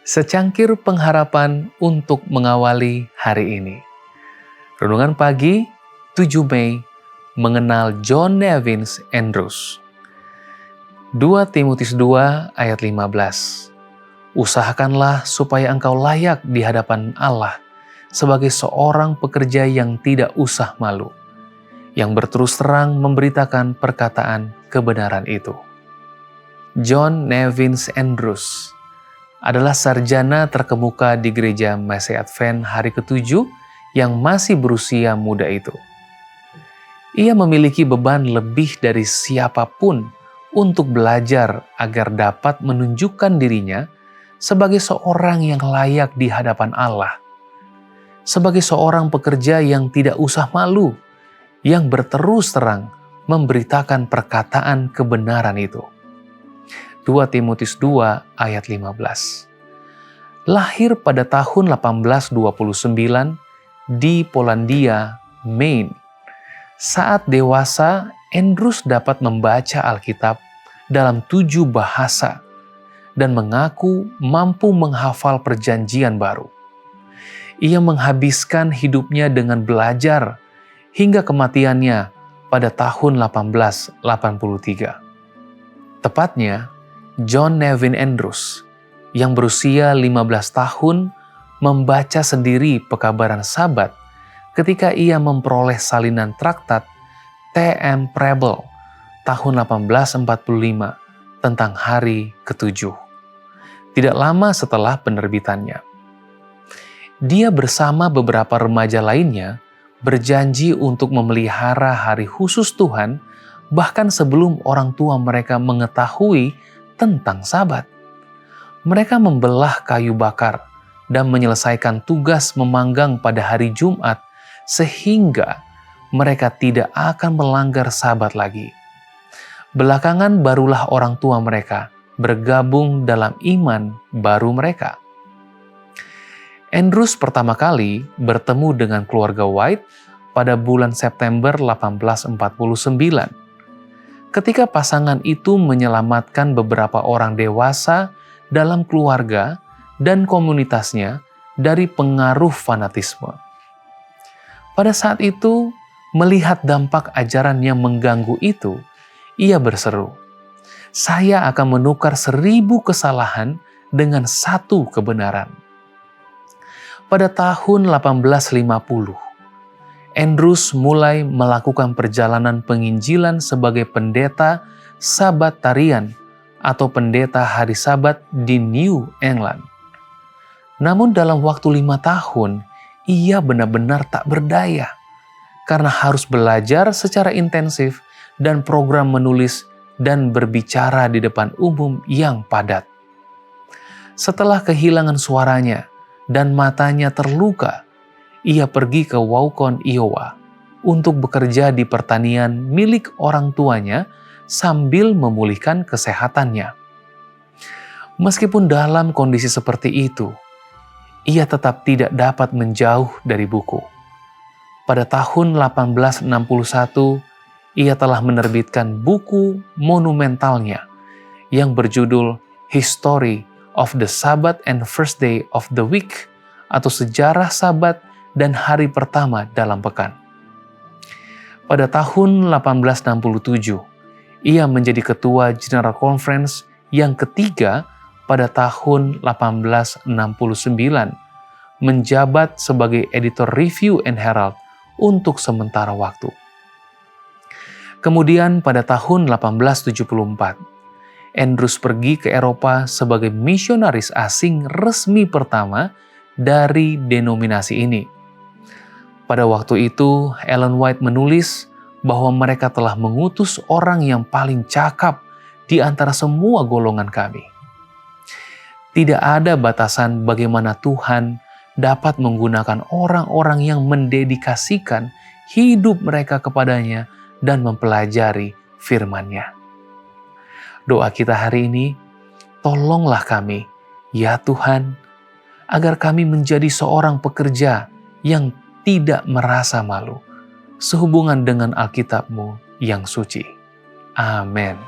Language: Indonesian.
Secangkir pengharapan untuk mengawali hari ini. Renungan pagi 7 Mei mengenal John Nevin Andrews. 2 Timotius 2 ayat 15. Usahakanlah supaya engkau layak di hadapan Allah sebagai seorang pekerja yang tidak usah malu, yang berterus terang memberitakan perkataan kebenaran itu. John Nevin Andrews adalah sarjana terkemuka di gereja Massey Advent hari ke-7 yang masih berusia muda itu. Ia memiliki beban lebih dari siapapun untuk belajar agar dapat menunjukkan dirinya sebagai seorang yang layak di hadapan Allah, sebagai seorang pekerja yang tidak usah malu, yang berterus terang memberitakan perkataan kebenaran itu. 2 Timotius 2 ayat 15. Lahir pada tahun 1829 di Polandia, Maine. Saat dewasa, Andrews dapat membaca Alkitab dalam 7 bahasa dan mengaku mampu menghafal Perjanjian Baru. Ia menghabiskan hidupnya dengan belajar hingga kematiannya pada tahun 1883. Tepatnya, John Nevin Andrews yang berusia 15 tahun membaca sendiri pekabaran Sabat ketika ia memperoleh salinan traktat T.M. Preble tahun 1845 tentang hari ke-7. Tidak lama setelah penerbitannya, dia bersama beberapa remaja lainnya berjanji untuk memelihara hari khusus Tuhan bahkan sebelum orang tua mereka mengetahui tentang Sabat. Mereka membelah kayu bakar dan menyelesaikan tugas memanggang pada hari Jumat sehingga mereka tidak akan melanggar Sabat lagi. Belakangan barulah orang tua mereka bergabung dalam iman baru mereka. Andrews pertama kali bertemu dengan keluarga White pada bulan September 1849. Ketika pasangan itu menyelamatkan beberapa orang dewasa dalam keluarga dan komunitasnya dari pengaruh fanatisme. Pada saat itu, melihat dampak ajaran yang mengganggu itu, ia berseru, "Saya akan menukar 1000 kesalahan dengan 1 kebenaran." Pada tahun 1850, Andrews mulai melakukan perjalanan penginjilan sebagai pendeta Sabatarian atau pendeta hari Sabat di New England. Namun dalam waktu 5 tahun, ia benar-benar tak berdaya karena harus belajar secara intensif dan program menulis dan berbicara di depan umum yang padat. Setelah kehilangan suaranya dan matanya terluka, ia pergi ke Waukegan, Iowa untuk bekerja di pertanian milik orang tuanya sambil memulihkan kesehatannya. Meskipun dalam kondisi seperti itu, ia tetap tidak dapat menjauh dari buku. Pada tahun 1861, ia telah menerbitkan buku monumentalnya yang berjudul History of the Sabbath and First Day of the Week atau Sejarah Sabat dan Hari Pertama dalam Pekan. Pada tahun 1867, ia menjadi ketua General Conference yang ketiga pada tahun 1869, menjabat sebagai editor Review and Herald untuk sementara waktu. Kemudian pada tahun 1874, Andrews pergi ke Eropa sebagai misionaris asing resmi pertama dari denominasi ini. Pada waktu itu, Ellen White menulis bahwa mereka telah mengutus orang yang paling cakap di antara semua golongan kami. Tidak ada batasan bagaimana Tuhan dapat menggunakan orang-orang yang mendedikasikan hidup mereka kepadanya dan mempelajari firman-Nya. Doa kita hari ini, tolonglah kami, ya Tuhan, agar kami menjadi seorang pekerja yang tidak merasa malu sehubungan dengan Alkitab-Mu yang suci. Amin.